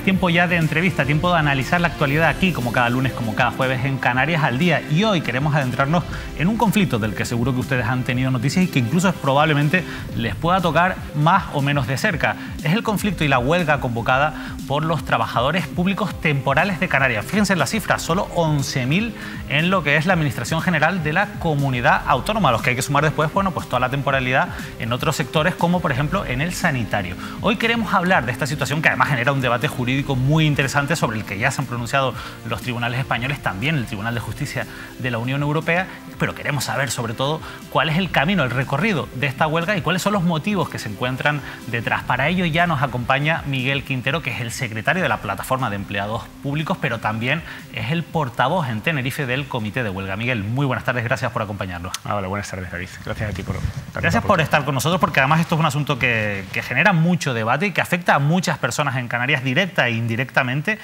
Es tiempo ya de entrevista, tiempo de analizar la actualidad aquí, como cada lunes, como cada jueves en Canarias al día. Y hoy queremos adentrarnos en un conflicto del que seguro que ustedes han tenido noticias y que incluso probablemente les pueda tocar más o menos de cerca. Es el conflicto y la huelga convocada por los trabajadores públicos temporales de Canarias. Fíjense en la cifra, solo 11.000 en lo que es la Administración General de la Comunidad Autónoma, a los que hay que sumar después, bueno, pues toda la temporalidad en otros sectores, como por ejemplo en el sanitario. Hoy queremos hablar de esta situación que además genera un debate jurídico muy interesante sobre el que ya se han pronunciado los tribunales españoles, también el Tribunal de Justicia de la Unión Europea, pero queremos saber sobre todo cuál es el camino, el recorrido de esta huelga y cuáles son los motivos que se encuentran detrás. Para ello ya nos acompaña Miguel Quintero, que es el secretario de la Plataforma de Empleados Públicos, pero también es el portavoz en Tenerife del Comité de Huelga. Miguel, muy buenas tardes, gracias por acompañarnos. Hola, buenas tardes, David. Gracias a ti por... Gracias por estar con nosotros, porque además esto es un asunto que genera mucho debate y que afecta a muchas personas en Canarias directa e indirectamente,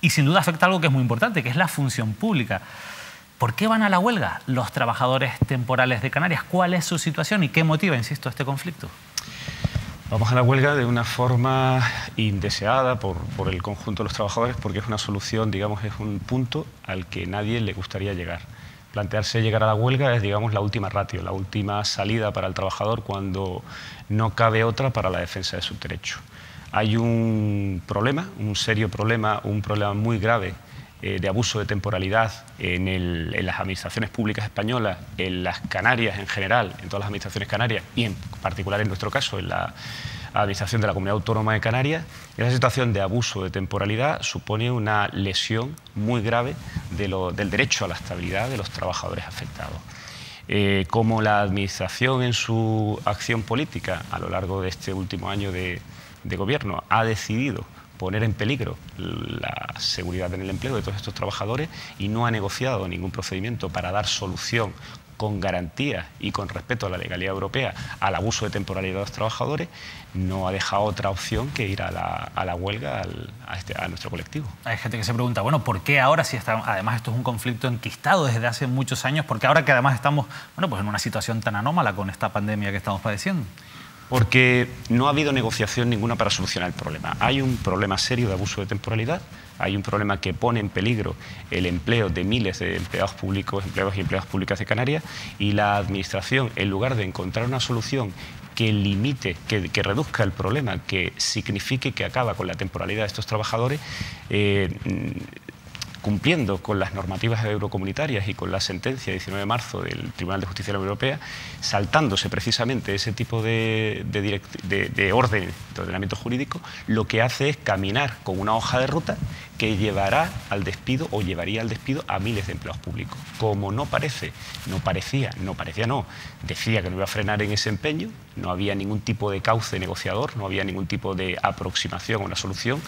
y sin duda afecta a algo que es muy importante, que es la función pública. ¿Por qué van a la huelga los trabajadores temporales de Canarias? ¿Cuál es su situación y qué motiva, insisto, este conflicto? Vamos a la huelga de una forma indeseada por el conjunto de los trabajadores, porque es una solución, digamos, es un punto al que nadie le gustaría llegar. Plantearse llegar a la huelga es, digamos, la última ratio, la última salida para el trabajador cuando no cabe otra para la defensa de sus derechos. Hay un problema, un serio problema, un problema muy grave de abuso de temporalidad en las administraciones públicas españolas, en las Canarias en general, en todas las administraciones canarias y en particular en nuestro caso en la Administración de la Comunidad Autónoma de Canarias. Esa situación de abuso de temporalidad supone una lesión muy grave del derecho a la estabilidad de los trabajadores afectados. Como la Administración en su acción política a lo largo de este último año de gobierno ha decidido poner en peligro la seguridad en el empleo de todos estos trabajadores y no ha negociado ningún procedimiento para dar solución con garantías y con respeto a la legalidad europea al abuso de temporalidad de los trabajadores, no ha dejado otra opción que ir a la huelga a nuestro colectivo. Hay gente que se pregunta, bueno, ¿por qué ahora, si además esto es un conflicto enquistado desde hace muchos años, por qué ahora que además estamos, bueno, pues en una situación tan anómala con esta pandemia que estamos padeciendo? Porque no ha habido negociación ninguna para solucionar el problema. Hay un problema serio de abuso de temporalidad, hay un problema que pone en peligro el empleo de miles de empleados públicos, empleados y empleadas públicas de Canarias, y la Administración, en lugar de encontrar una solución que limite, que reduzca el problema, que signifique que acaba con la temporalidad de estos trabajadores, cumpliendo con las normativas eurocomunitarias y con la sentencia 19 de marzo del Tribunal de Justicia de la Unión Europea, saltándose precisamente ese tipo de ordenamiento jurídico, lo que hace es caminar con una hoja de ruta que llevará al despido o llevaría al despido a miles de empleados públicos. Como decía que no iba a frenar en ese empeño, no había ningún tipo de cauce negociador, no había ningún tipo de aproximación a una solución,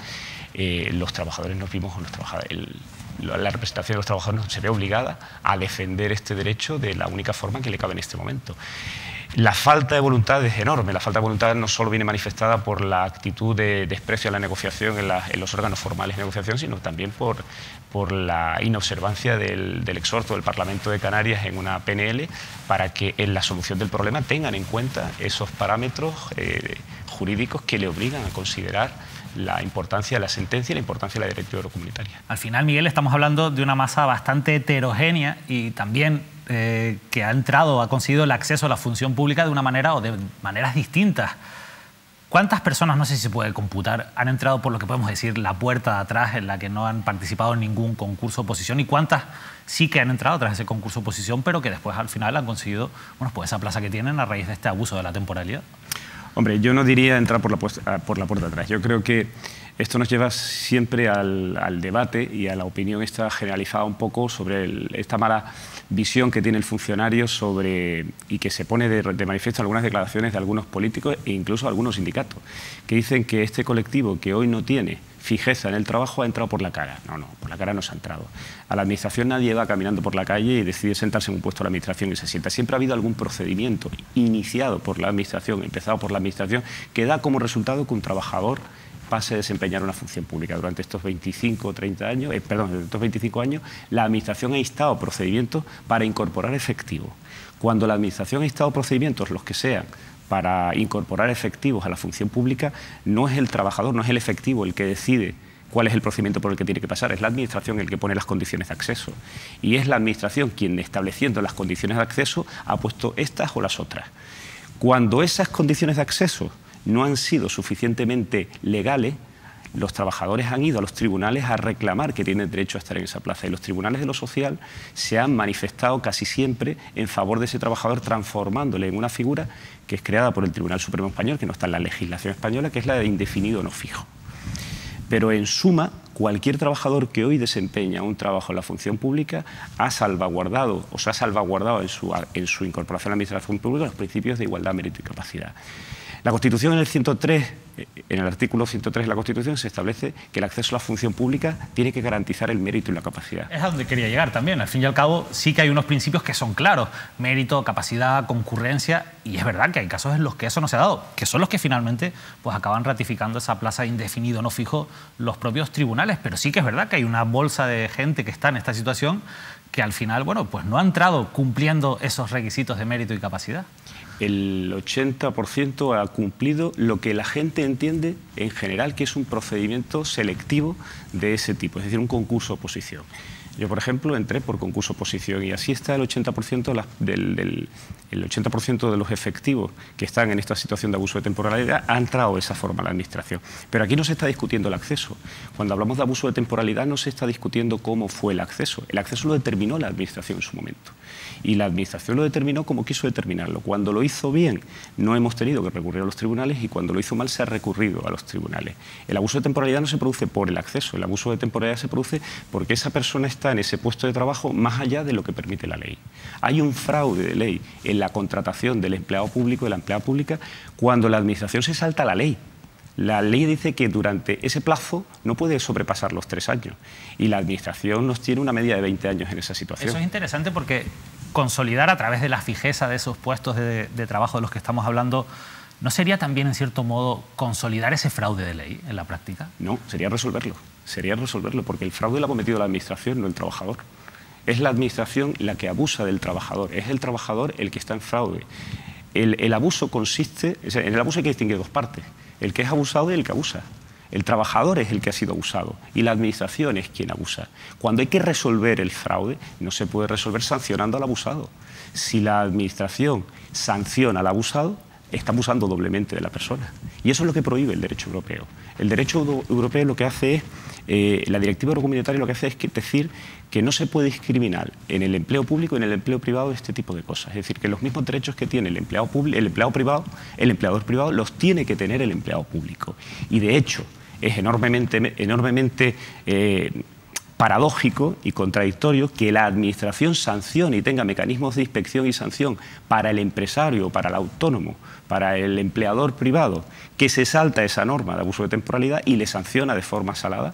los trabajadores nos vimos, la representación de los trabajadores se ve obligada a defender este derecho de la única forma que le cabe en este momento. La falta de voluntad es enorme. La falta de voluntad no solo viene manifestada por la actitud de desprecio a la negociación en los órganos formales de negociación, sino también por la inobservancia del exhorto del Parlamento de Canarias en una PNL para que en la solución del problema tengan en cuenta esos parámetros jurídicos que le obligan a considerar la importancia de la sentencia y la importancia de la directiva eurocomunitaria. Al final, Miguel, estamos hablando de una masa bastante heterogénea y también que ha conseguido el acceso a la función pública de una manera o de maneras distintas. ¿Cuántas personas, no sé si se puede computar, han entrado por lo que podemos decir la puerta de atrás en la que no han participado en ningún concurso oposición y cuántas sí que han entrado tras ese concurso oposición pero que después al final han conseguido, bueno, pues esa plaza que tienen a raíz de este abuso de la temporalidad? Hombre, yo no diría entrar por la puerta de atrás. Yo creo que esto nos lleva siempre al debate y a la opinión esta generalizada un poco sobre esta mala visión que tiene el funcionario y que se pone de manifiesto en algunas declaraciones de algunos políticos e incluso algunos sindicatos, que dicen que este colectivo que hoy no tiene fijeza en el trabajo ha entrado por la cara. No, por la cara no se ha entrado. A la Administración nadie va caminando por la calle y decide sentarse en un puesto de la Administración y se sienta. Siempre ha habido algún procedimiento iniciado por la Administración, empezado por la Administración, que da como resultado que un trabajador pase a desempeñar una función pública. Durante estos 25 años, la Administración ha instado procedimientos para incorporar efectivo. Cuando la Administración ha instado procedimientos, los que sean, para incorporar efectivos a la función pública, no es el trabajador, no es el efectivo el que decide cuál es el procedimiento por el que tiene que pasar. Es la Administración el que pone las condiciones de acceso. Y es la Administración quien, estableciendo las condiciones de acceso, ha puesto estas o las otras. Cuando esas condiciones de acceso no han sido suficientemente legales, los trabajadores han ido a los tribunales a reclamar que tienen derecho a estar en esa plaza. Y los tribunales de lo social se han manifestado casi siempre en favor de ese trabajador, transformándole en una figura que es creada por el Tribunal Supremo Español, que no está en la legislación española, que es la de indefinido no fijo. Pero en suma, cualquier trabajador que hoy desempeña un trabajo en la función pública ha salvaguardado o se ha salvaguardado en su incorporación a la administración pública los principios de igualdad, mérito y capacidad. La Constitución, en el artículo 103 de la Constitución, se establece que el acceso a la función pública tiene que garantizar el mérito y la capacidad. Es a donde quería llegar también. Al fin y al cabo, sí que hay unos principios que son claros. Mérito, capacidad, concurrencia. Y es verdad que hay casos en los que eso no se ha dado, que son los que finalmente pues, acaban ratificando esa plaza indefinido no fijo los propios tribunales. Pero sí que es verdad que hay una bolsa de gente que está en esta situación que al final, bueno, pues no ha entrado cumpliendo esos requisitos de mérito y capacidad. El 80% ha cumplido lo que la gente entiende en general que es un procedimiento selectivo de ese tipo, es decir, un concurso-oposición. Yo, por ejemplo, entré por concurso-oposición y así está el 80% el 80% de los efectivos que están en esta situación de abuso de temporalidad ha entrado de esa forma a la Administración. Pero aquí no se está discutiendo el acceso. Cuando hablamos de abuso de temporalidad no se está discutiendo cómo fue el acceso. El acceso lo determinó la Administración en su momento. Y la Administración lo determinó como quiso determinarlo. Cuando lo hizo bien, no hemos tenido que recurrir a los tribunales y cuando lo hizo mal, se ha recurrido a los tribunales. El abuso de temporalidad no se produce por el acceso. El abuso de temporalidad se produce porque esa persona está en ese puesto de trabajo más allá de lo que permite la ley. Hay un fraude de ley en la contratación del empleado público y de la empleada pública cuando la Administración se salta la ley. La ley dice que durante ese plazo no puede sobrepasar los 3 años y la Administración nos tiene una media de 20 años en esa situación. Eso es interesante porque consolidar a través de la fijeza de esos puestos de trabajo de los que estamos hablando, ¿no sería también, en cierto modo, consolidar ese fraude de ley en la práctica? No, sería resolverlo. Sería resolverlo porque el fraude lo ha cometido la Administración, no el trabajador. Es la Administración la que abusa del trabajador, es el trabajador el que está en fraude. El abuso consiste... En el abuso hay que distinguir dos partes, el que es abusado y el que abusa. El trabajador es el que ha sido abusado y la Administración es quien abusa. Cuando hay que resolver el fraude, no se puede resolver sancionando al abusado. Si la Administración sanciona al abusado, está abusando doblemente de la persona. Y eso es lo que prohíbe el derecho europeo. El derecho europeo lo que hace es... la directiva eurocomunitaria lo que hace es decir que no se puede discriminar en el empleo público y en el empleo privado este tipo de cosas. Es decir, que los mismos derechos que tiene el empleador privado los tiene que tener el empleado público. Y de hecho es enormemente paradójico y contradictorio que la Administración sancione y tenga mecanismos de inspección y sanción para el empresario, para el autónomo, para el empleador privado, que se salta esa norma de abuso de temporalidad y le sanciona de forma salada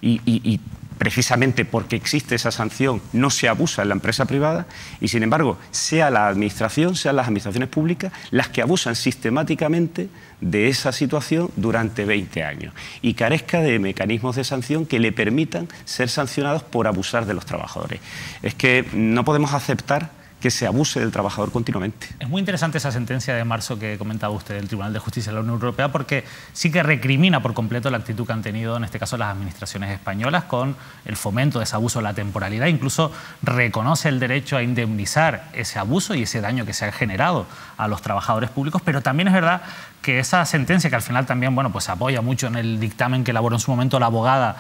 y precisamente porque existe esa sanción no se abusa en la empresa privada y sin embargo sea la Administración, sean las administraciones públicas las que abusan sistemáticamente de esa situación durante 20 años y carezca de mecanismos de sanción que le permitan ser sancionados por abusar de los trabajadores. Es que no podemos aceptar que se abuse del trabajador continuamente. Es muy interesante esa sentencia de marzo que comentaba usted del Tribunal de Justicia de la Unión Europea porque sí que recrimina por completo la actitud que han tenido en este caso las administraciones españolas con el fomento de ese abuso de la temporalidad, incluso reconoce el derecho a indemnizar ese abuso y ese daño que se ha generado a los trabajadores públicos, pero también es verdad que esa sentencia, que al final también bueno, pues se apoya mucho en el dictamen que elaboró en su momento la abogada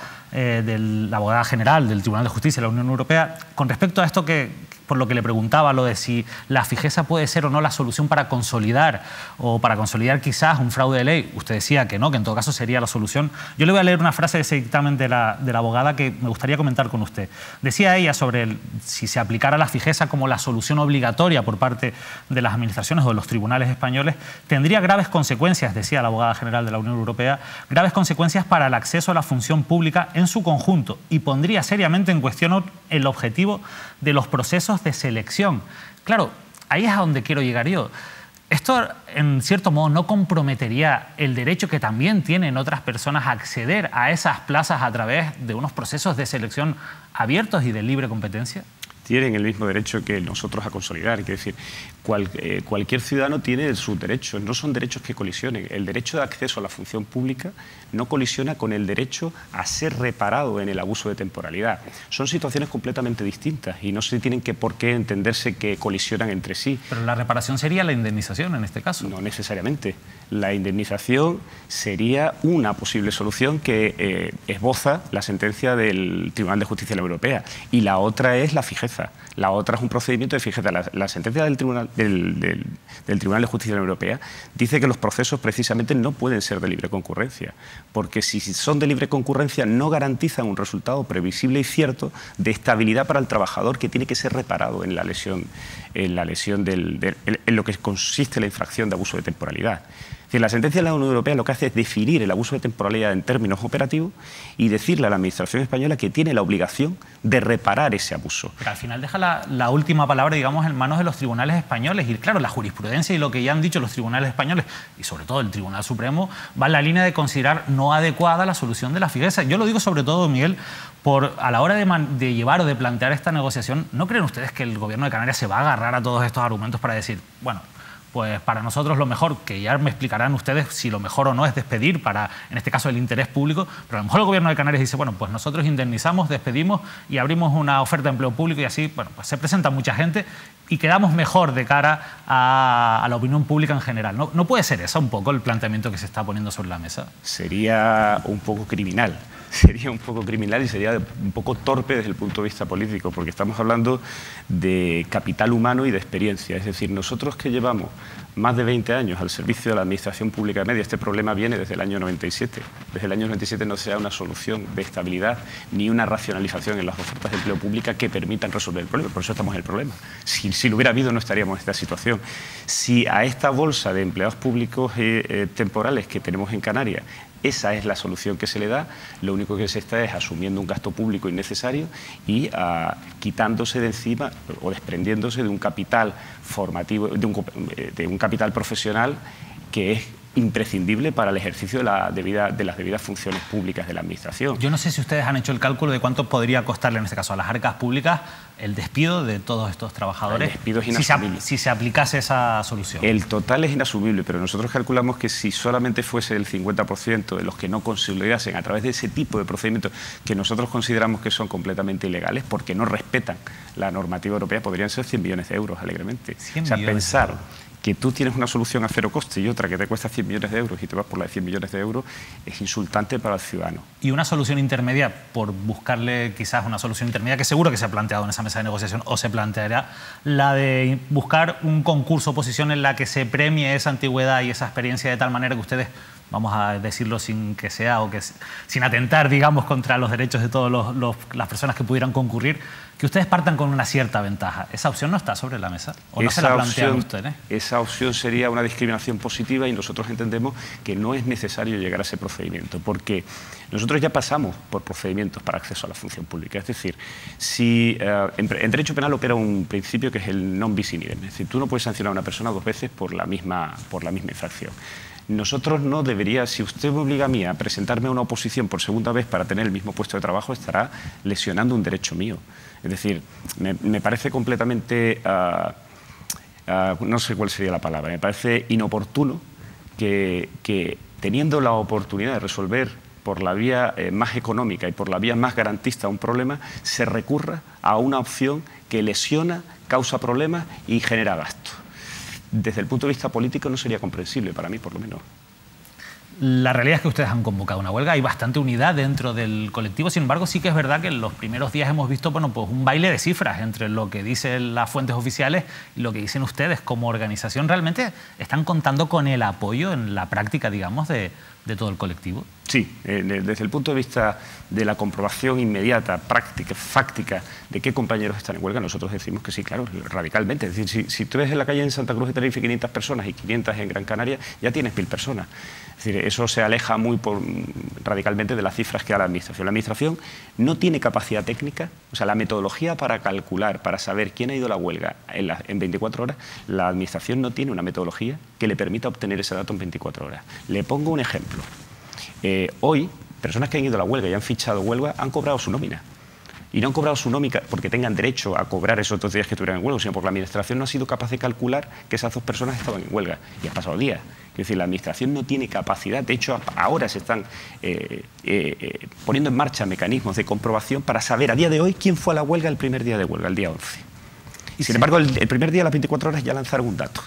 general del Tribunal de Justicia de la Unión Europea, con respecto a esto por lo que le preguntaba, lo de si la fijeza puede ser o no la solución para consolidar o para consolidar quizás un fraude de ley. Usted decía que no, que en todo caso sería la solución. Yo le voy a leer una frase de ese dictamen de la abogada que me gustaría comentar con usted. Decía ella sobre si se aplicara la fijeza como la solución obligatoria por parte de las administraciones o de los tribunales españoles, tendría graves consecuencias, decía la abogada general de la Unión Europea, graves consecuencias para el acceso a la función pública en su conjunto y pondría seriamente en cuestión el objetivo de los procesos de selección. Claro, ahí es a donde quiero llegar yo. Esto, en cierto modo, ¿no comprometería el derecho que también tienen otras personas a acceder a esas plazas a través de unos procesos de selección abiertos y de libre competencia? tienen el mismo derecho que nosotros a consolidar. Quiero decir, cualquier ciudadano tiene sus derechos, no son derechos que colisionen. El derecho de acceso a la función pública no colisiona con el derecho a ser reparado en el abuso de temporalidad. Son situaciones completamente distintas y no se tienen por qué entenderse que colisionan entre sí. Pero la reparación sería la indemnización en este caso. No necesariamente. La indemnización sería una posible solución que esboza la sentencia del Tribunal de Justicia de la Unión Europea, y la otra es la fijeza. La otra es un procedimiento de fijeza. La sentencia del Tribunal de Justicia de la Unión Europea dice que los procesos precisamente no pueden ser de libre concurrencia, porque si son de libre concurrencia no garantizan un resultado previsible y cierto de estabilidad para el trabajador, que tiene que ser reparado en lo que consiste la infracción de abuso de temporalidad. Es decir, la sentencia de la Unión Europea lo que hace es definir el abuso de temporalidad en términos operativos y decirle a la Administración española que tiene la obligación de reparar ese abuso. Pero al final deja la última palabra, digamos, en manos de los tribunales españoles. Y claro, la jurisprudencia y lo que ya han dicho los tribunales españoles, y sobre todo el Tribunal Supremo, va en la línea de considerar no adecuada la solución de la fijeza. Yo lo digo sobre todo, Miguel, a la hora de llevar o de plantear esta negociación, ¿no creen ustedes que el Gobierno de Canarias se va a agarrar a todos estos argumentos para decir, bueno, pues para nosotros lo mejor, que ya me explicarán ustedes si lo mejor o no es despedir para, en este caso, el interés público, pero a lo mejor el Gobierno de Canarias dice, bueno, pues nosotros indemnizamos, despedimos y abrimos una oferta de empleo público y así, bueno, pues se presenta mucha gente y quedamos mejor de cara a la opinión pública en general. ¿No puede ser eso un poco el planteamiento que se está poniendo sobre la mesa? Sería un poco criminal. Sería un poco criminal y sería un poco torpe desde el punto de vista político, porque estamos hablando de capital humano y de experiencia. Es decir, nosotros que llevamos más de 20 años al servicio de la Administración Pública Media, este problema viene desde el año 97. Desde el año 97 no se da una solución de estabilidad ni una racionalización en las ofertas de empleo pública que permitan resolver el problema. Por eso estamos en el problema. Si lo hubiera habido, no estaríamos en esta situación. Si a esta bolsa de empleados públicos temporales que tenemos en Canarias, esa es la solución que se le da, lo único que se está es asumiendo un gasto público innecesario y quitándose de encima o desprendiéndose de un capital formativo, de un capital profesional que es imprescindible para el ejercicio de las debidas funciones públicas de la Administración. Yo no sé si ustedes han hecho el cálculo de cuánto podría costarle, en este caso, a las arcas públicas el despido de todos estos trabajadores. El despido es inasumible. Si se aplicase esa solución. El total es inasumible, pero nosotros calculamos que si solamente fuese el 50% de los que no consolidasen a través de ese tipo de procedimientos que nosotros consideramos que son completamente ilegales porque no respetan la normativa europea, podrían ser 100 millones de euros alegremente. O sea, pensar que tú tienes una solución a cero coste y otra que te cuesta 100 millones de euros y te vas por la de 100 millones de euros es insultante para el ciudadano. Y una solución intermedia, por buscarle quizás una solución intermedia, que seguro que se ha planteado en esa mesa de negociación o se planteará, la de buscar un concurso oposición en la que se premie esa antigüedad y esa experiencia de tal manera que ustedes, vamos a decirlo sin que sea o que sin atentar, digamos, contra los derechos de todas las personas que pudieran concurrir, que ustedes partan con una cierta ventaja. ¿Esa opción no está sobre la mesa? ¿O no se la plantean ustedes? Esa opción sería una discriminación positiva y nosotros entendemos que no es necesario llegar a ese procedimiento, porque nosotros ya pasamos por procedimientos para acceso a la función pública. Es decir, si en derecho penal opera un principio que es el non bis in idem. Es decir, tú no puedes sancionar a una persona dos veces por la misma infracción. Nosotros no debería, si usted me obliga a mí a presentarme a una oposición por segunda vez para tener el mismo puesto de trabajo, estará lesionando un derecho mío. Es decir, me parece completamente, no sé cuál sería la palabra, me parece inoportuno que teniendo la oportunidad de resolver por la vía más económica y por la vía más garantista un problema, se recurra a una opción que lesiona, causa problemas y genera gasto. Desde el punto de vista político no sería comprensible para mí, por lo menos. La realidad es que ustedes han convocado una huelga, hay bastante unidad dentro del colectivo, sin embargo sí que es verdad que en los primeros días hemos visto pues un baile de cifras entre lo que dicen las fuentes oficiales y lo que dicen ustedes como organización. ¿Realmente están contando con el apoyo en la práctica, digamos, de todo el colectivo? Sí, desde el punto de vista de la comprobación inmediata, práctica, fáctica de qué compañeros están en huelga, nosotros decimos que sí, claro, radicalmente. Es decir, si tú ves en la calle en Santa Cruz de Tenerife 500 personas y 500 en Gran Canaria, ya tienes 1000 personas. Es decir, eso se aleja muy radicalmente de las cifras que da la Administración. La Administración no tiene capacidad técnica, o sea, la metodología para calcular, para saber quién ha ido a la huelga en 24 horas, la Administración no tiene una metodología que le permita obtener ese dato en 24 horas. Le pongo un ejemplo. Hoy, personas que han ido a la huelga y han fichado huelga han cobrado su nómina. Y no han cobrado su nómina porque tengan derecho a cobrar esos 2 días que estuvieran en huelga, sino porque la Administración no ha sido capaz de calcular que esas 2 personas estaban en huelga. Y han pasado días. Es decir, la Administración no tiene capacidad. De hecho, ahora se están poniendo en marcha mecanismos de comprobación para saber a día de hoy quién fue a la huelga el primer día de huelga, el día 11. Y sin embargo, el primer día, a las 24 horas, ya lanzaron un dato.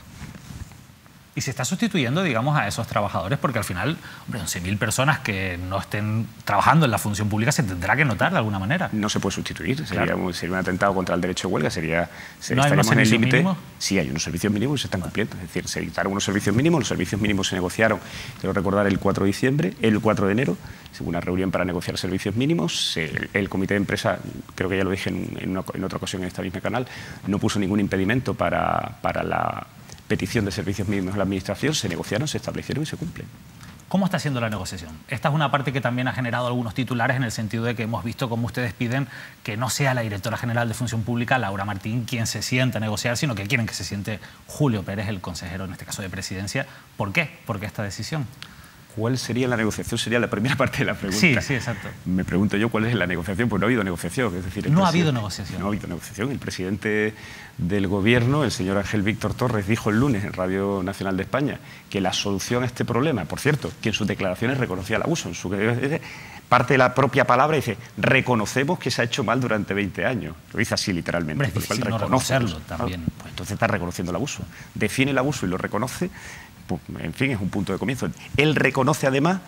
Y se está sustituyendo, digamos, a esos trabajadores, porque al final, hombre, 11.000 personas que no estén trabajando en la función pública se tendrá que notar de alguna manera. No se puede sustituir, sería, claro, sería un atentado contra el derecho de huelga, ¿No hay unos servicios mínimos? Sí, hay unos servicios mínimos y se están cumpliendo. Es decir, se dictaron unos servicios mínimos, los servicios mínimos se negociaron, quiero recordar, el 4 de diciembre, el 4 de enero, hubo una reunión para negociar servicios mínimos, el comité de empresa, creo que ya lo dije en otra ocasión en este mismo canal, no puso ningún impedimento para la petición de servicios mínimos de la Administración, se negociaron, se establecieron y se cumplen. ¿Cómo está siendo la negociación? Esta es una parte que también ha generado algunos titulares en el sentido de que hemos visto cómo ustedes piden que no sea la directora general de Función Pública, Laura Martín, quien se sienta a negociar, sino que quieren que se siente Julio Pérez, el consejero, en este caso de Presidencia. ¿Por qué? ¿Por qué esta decisión? ¿Cuál sería la negociación? Sería la primera parte de la pregunta. Sí, sí, exacto. Me pregunto yo cuál es la negociación, pues no ha habido negociación. Es decir, no ha habido negociación. No ha habido negociación. El presidente del Gobierno, el señor Ángel Víctor Torres, dijo el lunes en Radio Nacional de España que la solución a este problema, por cierto, que en sus declaraciones reconocía el abuso, en su parte de la propia palabra dice, reconocemos que se ha hecho mal durante 20 años. Lo dice así literalmente. Hombre, es difícil no reconocerlo también. Pues entonces está reconociendo el abuso. Define el abuso y lo reconoce. Pues, en fin, es un punto de comienzo. Él reconoce además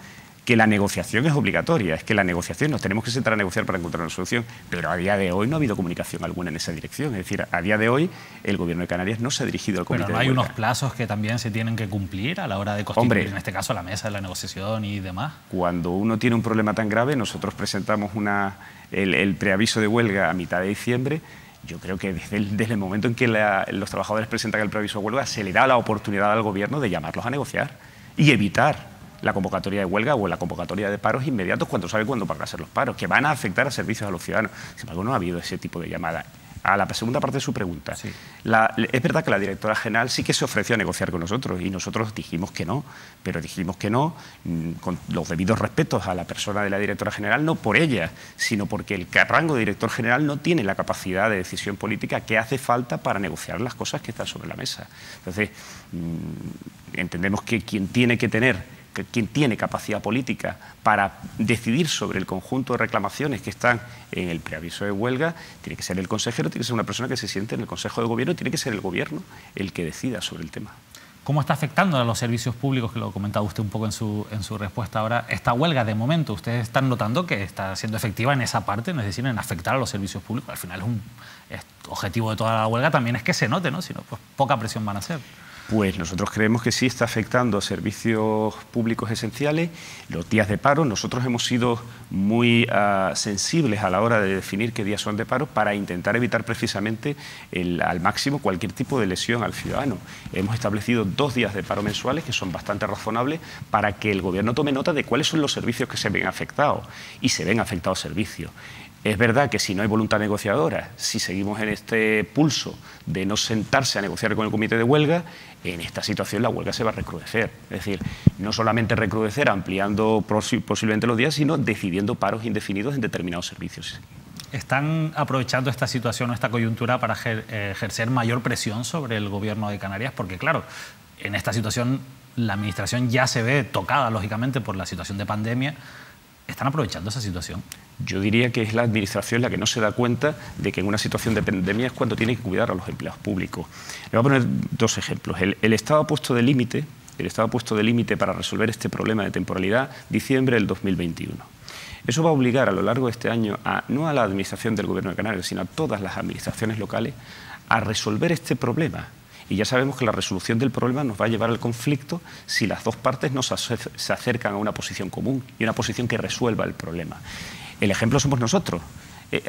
que la negociación es obligatoria, es que la negociación, nos tenemos que sentar a negociar para encontrar una solución, pero a día de hoy no ha habido comunicación alguna en esa dirección. Es decir, a día de hoy el Gobierno de Canarias no se ha dirigido al comité de huelga. Pero no hay unos plazos que también se tienen que cumplir a la hora de constituir, en este caso, la mesa de la negociación y demás. Cuando uno tiene un problema tan grave, nosotros presentamos el preaviso de huelga a mitad de diciembre. Yo creo que desde el momento en que los trabajadores presentan el preaviso de huelga, se le da la oportunidad al Gobierno de llamarlos a negociar y evitar la convocatoria de huelga o la convocatoria de paros inmediatos cuando sabe cuándo van a ser los paros, que van a afectar a servicios a los ciudadanos. Sin embargo, no ha habido ese tipo de llamada. A la segunda parte de su pregunta, sí. Es verdad que la directora general sí que se ofreció a negociar con nosotros y nosotros dijimos que no, pero dijimos que no con los debidos respetos a la persona de la directora general, no por ella, sino porque el rango de director general no tiene la capacidad de decisión política que hace falta para negociar las cosas que están sobre la mesa. Entonces, entendemos que quien tiene capacidad política para decidir sobre el conjunto de reclamaciones que están en el preaviso de huelga, tiene que ser el consejero, tiene que ser una persona que se siente en el Consejo de Gobierno, tiene que ser el Gobierno el que decida sobre el tema. ¿Cómo está afectando a los servicios públicos, que lo comentaba usted un poco en su respuesta ahora, esta huelga de momento? ¿Ustedes están notando que está siendo efectiva en esa parte, es decir, en afectar a los servicios públicos? Al final es objetivo de toda la huelga también es que se note, ¿no? Si no, pues poca presión van a hacer. Pues nosotros creemos que sí está afectando a servicios públicos esenciales. Los días de paro, nosotros hemos sido muy sensibles a la hora de definir qué días son de paro para intentar evitar precisamente al máximo cualquier tipo de lesión al ciudadano. Hemos establecido 2 días de paro mensuales que son bastante razonables para que el Gobierno tome nota de cuáles son los servicios que se ven afectados y se ven afectados servicios. Es verdad que si no hay voluntad negociadora, si seguimos en este pulso de no sentarse a negociar con el comité de huelga, en esta situación la huelga se va a recrudecer. Es decir, no solamente recrudecer ampliando posiblemente los días, sino decidiendo paros indefinidos en determinados servicios. ¿Están aprovechando esta situación o esta coyuntura para ejercer mayor presión sobre el Gobierno de Canarias? Porque, claro, en esta situación la Administración ya se ve tocada, lógicamente, por la situación de pandemia. ¿Están aprovechando esa situación? Yo diría que es la Administración la que no se da cuenta de que en una situación de pandemia es cuando tiene que cuidar a los empleados públicos. Le voy a poner 2 ejemplos. El Estado ha puesto de límite, para resolver este problema de temporalidad, diciembre del 2021. Eso va a obligar a lo largo de este año, no a la Administración del Gobierno de Canarias, sino a todas las administraciones locales, a resolver este problema. Y ya sabemos que la resolución del problema nos va a llevar al conflicto si las 2 partes no se acercan a una posición común y una posición que resuelva el problema. El ejemplo somos nosotros.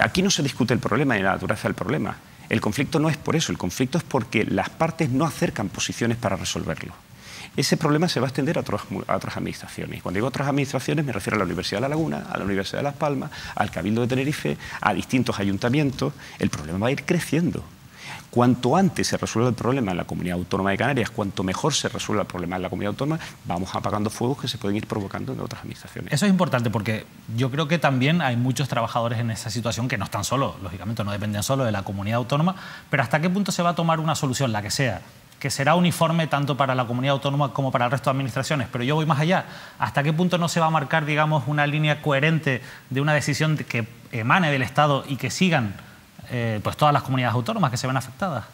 Aquí no se discute el problema ni la naturaleza del problema. El conflicto no es por eso, el conflicto es porque las partes no acercan posiciones para resolverlo. Ese problema se va a extender a otras administraciones. Cuando digo otras administraciones me refiero a la Universidad de La Laguna, a la Universidad de Las Palmas, al Cabildo de Tenerife, a distintos ayuntamientos. El problema va a ir creciendo. Cuanto antes se resuelva el problema en la Comunidad Autónoma de Canarias, cuanto mejor se resuelva el problema en la Comunidad Autónoma, vamos apagando fuegos que se pueden ir provocando en otras administraciones. Eso es importante porque yo creo que también hay muchos trabajadores en esa situación que no están solos, lógicamente no dependen solo de la Comunidad Autónoma, pero ¿hasta qué punto se va a tomar una solución, la que sea, que será uniforme tanto para la Comunidad Autónoma como para el resto de administraciones? Pero yo voy más allá. ¿Hasta qué punto no se va a marcar, digamos, una línea coherente de una decisión que emane del Estado y que sigan pues todas las comunidades autónomas que se ven afectadas?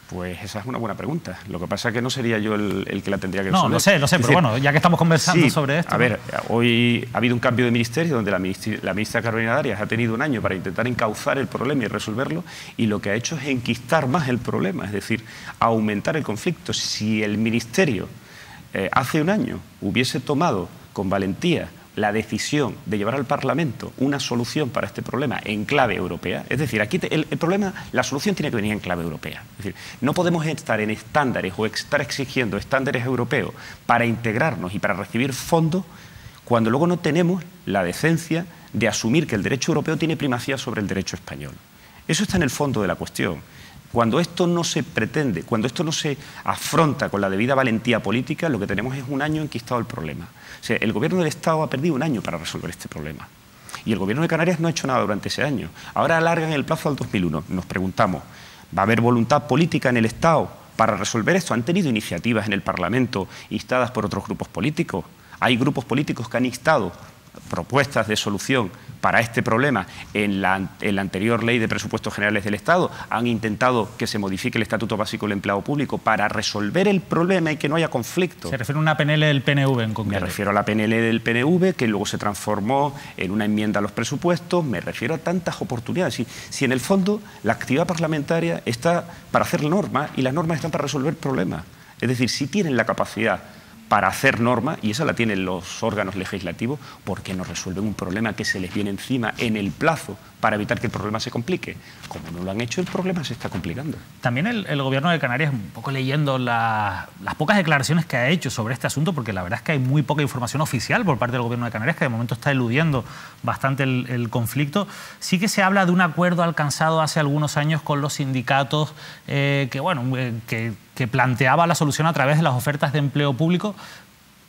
Pues esa es una buena pregunta. Lo que pasa es que no sería yo el que la tendría que resolver. No, lo sé, pero bueno, ya que estamos conversando sobre esto... A ver, hoy ha habido un cambio de ministerio donde la ministra Carolina Darias ha tenido un año para intentar encauzar el problema y resolverlo, y lo que ha hecho es enquistar más el problema, es decir, aumentar el conflicto. Si el ministerio hace un año hubiese tomado con valentía la decisión de llevar al Parlamento una solución para este problema en clave europea, es decir, aquí el problema, la solución tiene que venir en clave europea. Es decir, no podemos estar en estándares o estar exigiendo estándares europeos para integrarnos y para recibir fondos cuando luego no tenemos la decencia de asumir que el derecho europeo tiene primacía sobre el derecho español. Eso está en el fondo de la cuestión. Cuando esto no se pretende, cuando esto no se afronta con la debida valentía política, lo que tenemos es un año enquistado el problema. O sea, el Gobierno del Estado ha perdido un año para resolver este problema. Y el Gobierno de Canarias no ha hecho nada durante ese año. Ahora alargan el plazo al 2001. Nos preguntamos, ¿va a haber voluntad política en el Estado para resolver esto? ¿Han tenido iniciativas en el Parlamento instadas por otros grupos políticos? Hay grupos políticos que han instado propuestas de solución para este problema en la anterior Ley de Presupuestos Generales del Estado. Han intentado que se modifique el Estatuto Básico del Empleado Público para resolver el problema y que no haya conflicto. ¿Se refiere a una PNL del PNV en concreto? Me refiero a la PNL del PNV, que luego se transformó en una enmienda a los presupuestos. Me refiero a tantas oportunidades. Si en el fondo la actividad parlamentaria está para hacer normas y las normas están para resolver problemas. Es decir, si tienen la capacidad para hacer normas, y esa la tienen los órganos legislativos, porque no resuelven un problema que se les viene encima en el plazo para evitar que el problema se complique. Como no lo han hecho, el problema se está complicando. También el Gobierno de Canarias, un poco leyendo las pocas declaraciones que ha hecho sobre este asunto, porque la verdad es que hay muy poca información oficial por parte del Gobierno de Canarias, que de momento está eludiendo bastante el conflicto. Sí que se habla de un acuerdo alcanzado hace algunos años con los sindicatos que planteaba la solución a través de las ofertas de empleo público.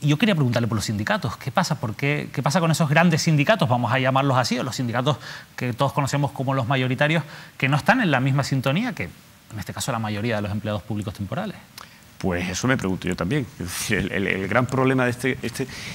Y yo quería preguntarle por los sindicatos. ¿Qué pasa? ¿Qué pasa con esos grandes sindicatos, vamos a llamarlos así, o los sindicatos que todos conocemos como los mayoritarios, que no están en la misma sintonía que, en este caso, la mayoría de los empleados públicos temporales? Pues eso me pregunto yo también. El gran problema de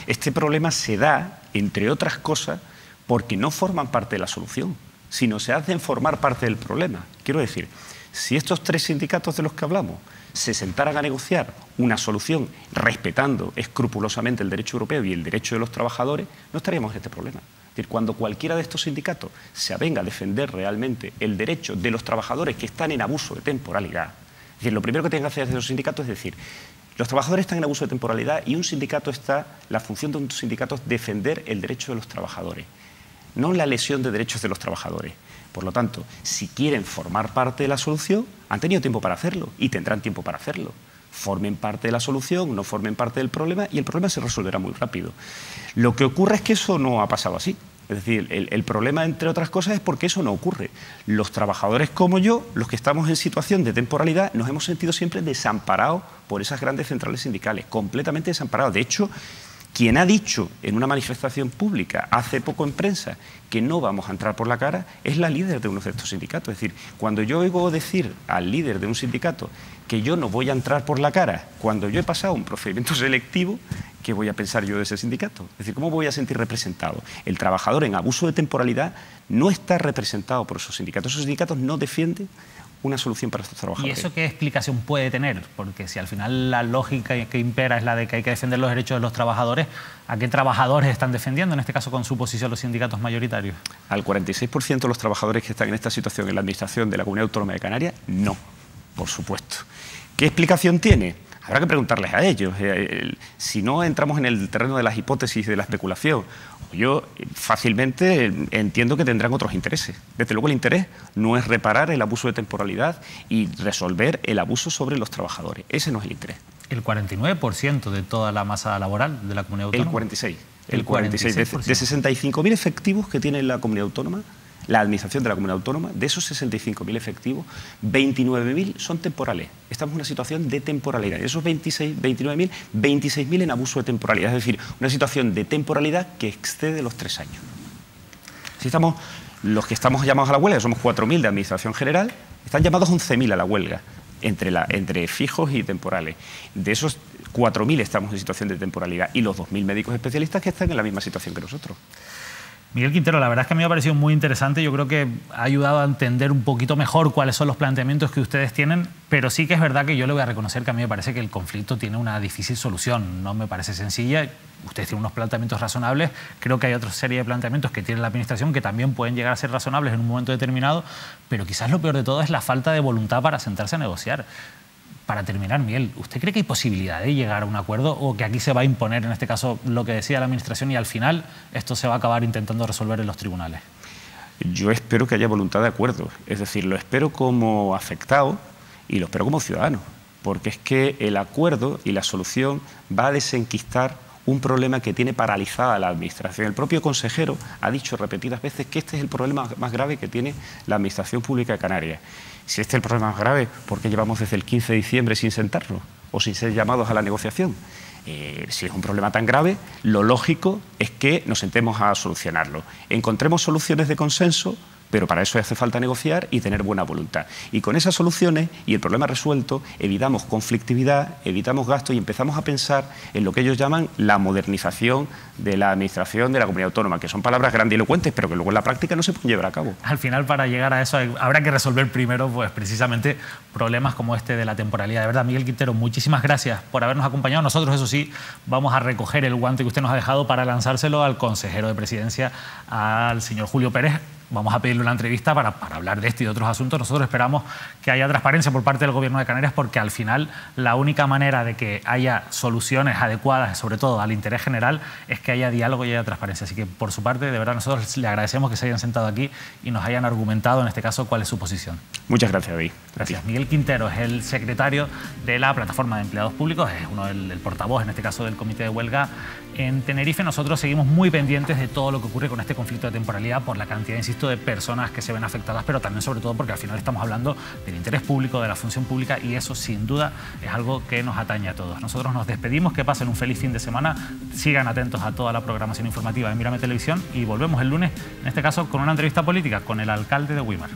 este problema se da, entre otras cosas, porque no forman parte de la solución, sino se hacen formar parte del problema. Quiero decir, si estos tres sindicatos de los que hablamos se sentaran a negociar una solución respetando escrupulosamente el derecho europeo y el derecho de los trabajadores, no estaríamos en este problema. Es decir, cuando cualquiera de estos sindicatos se avenga a defender realmente el derecho de los trabajadores que están en abuso de temporalidad, es decir, lo primero que tienen que hacer esos sindicatos es decir, los trabajadores están en abuso de temporalidad y la función de un sindicato es defender el derecho de los trabajadores, no la lesión de derechos de los trabajadores. Por lo tanto, si quieren formar parte de la solución, han tenido tiempo para hacerlo y tendrán tiempo para hacerlo. Formen parte de la solución, no formen parte del problema y el problema se resolverá muy rápido. Lo que ocurre es que eso no ha pasado así. Es decir, el problema, entre otras cosas, es porque eso no ocurre. Los trabajadores como yo, los que estamos en situación de temporalidad, nos hemos sentido siempre desamparados por esas grandes centrales sindicales, completamente desamparados. De hecho, quien ha dicho en una manifestación pública hace poco en prensa que no vamos a entrar por la cara es la líder de uno de estos sindicatos. Es decir, cuando yo oigo decir al líder de un sindicato que yo no voy a entrar por la cara cuando yo he pasado un procedimiento selectivo, ¿qué voy a pensar yo de ese sindicato? Es decir, ¿cómo voy a sentir representado? El trabajador en abuso de temporalidad no está representado por esos sindicatos. Esos sindicatos no defienden una solución para estos trabajadores. ¿Y eso qué explicación puede tener? Porque si al final la lógica que impera es la de que hay que defender los derechos de los trabajadores, ¿a qué trabajadores están defendiendo, en este caso con su posición, los sindicatos mayoritarios? Al 46% de los trabajadores que están en esta situación en la administración de la Comunidad Autónoma de Canarias, no, por supuesto. ¿Qué explicación tiene? Habrá que preguntarles a ellos. Si no entramos en el terreno de las hipótesis de la especulación, yo fácilmente entiendo que tendrán otros intereses. Desde luego el interés no es reparar el abuso de temporalidad y resolver el abuso sobre los trabajadores. Ese no es el interés. ¿El 49% de toda la masa laboral de la Comunidad Autónoma? El 46%. De 65.000 efectivos que tiene la Comunidad Autónoma, la administración de la comunidad autónoma, de esos 65.000 efectivos, 29.000 son temporales. Estamos en una situación de temporalidad. De esos 29.000, 26.000 en abuso de temporalidad. Es decir, una situación de temporalidad que excede los 3 años. Si estamos, los que estamos llamados a la huelga, somos 4.000 de administración general, están llamados 11.000 a la huelga, entre fijos y temporales. De esos 4.000 estamos en situación de temporalidad y los 2.000 médicos especialistas que están en la misma situación que nosotros. Miguel Quintero, la verdad es que a mí me ha parecido muy interesante. Yo creo que ha ayudado a entender un poquito mejor cuáles son los planteamientos que ustedes tienen, pero sí que es verdad que yo le voy a reconocer que a mí me parece que el conflicto tiene una difícil solución. No me parece sencilla. Ustedes tienen unos planteamientos razonables. Creo que hay otra serie de planteamientos que tiene la Administración que también pueden llegar a ser razonables en un momento determinado, pero quizás lo peor de todo es la falta de voluntad para sentarse a negociar. Para terminar, Miguel, ¿usted cree que hay posibilidad de llegar a un acuerdo o que aquí se va a imponer, en este caso, lo que decía la Administración y al final esto se va a acabar intentando resolver en los tribunales? Yo espero que haya voluntad de acuerdo. Es decir, lo espero como afectado y lo espero como ciudadano, porque es que el acuerdo y la solución va a desenquistar un problema que tiene paralizada la Administración. El propio consejero ha dicho repetidas veces que este es el problema más grave que tiene la Administración Pública de Canarias. Si este es el problema más grave, ¿por qué llevamos desde el 15 de diciembre sin sentarnos o sin ser llamados a la negociación? Si es un problema tan grave, lo lógico es que nos sentemos a solucionarlo. Encontremos soluciones de consenso, pero para eso hace falta negociar y tener buena voluntad. Y con esas soluciones y el problema resuelto, evitamos conflictividad, evitamos gastos y empezamos a pensar en lo que ellos llaman la modernización de la Administración de la Comunidad Autónoma, que son palabras grandilocuentes, pero que luego en la práctica no se pueden llevar a cabo. Al final, para llegar a eso, habrá que resolver primero, pues precisamente, problemas como este de la temporalidad. De verdad, Miguel Quintero, muchísimas gracias por habernos acompañado. Nosotros, eso sí, vamos a recoger el guante que usted nos ha dejado para lanzárselo al consejero de Presidencia, al señor Julio Pérez. Vamos a pedirle una entrevista para hablar de este y de otros asuntos. Nosotros esperamos que haya transparencia por parte del Gobierno de Canarias, porque al final la única manera de que haya soluciones adecuadas, sobre todo al interés general, es que haya diálogo y haya transparencia. Así que, por su parte, de verdad, nosotros le agradecemos que se hayan sentado aquí y nos hayan argumentado, en este caso, cuál es su posición. Muchas gracias, David. Gracias. Miguel Quintero es el secretario de la Plataforma de Empleados Públicos, es el portavoz, en este caso, del Comité de Huelga en Tenerife. Nosotros seguimos muy pendientes de todo lo que ocurre con este conflicto de temporalidad por la cantidad, insisto, de personas que se ven afectadas, pero también, sobre todo, porque al final estamos hablando del interés público, de la función pública, y eso, sin duda, es algo que nos atañe a todos. Nosotros nos despedimos, que pasen un feliz fin de semana, sigan atentos a toda la programación informativa de Mírame Televisión y volvemos el lunes, en este caso, con una entrevista política con el alcalde de Güímar.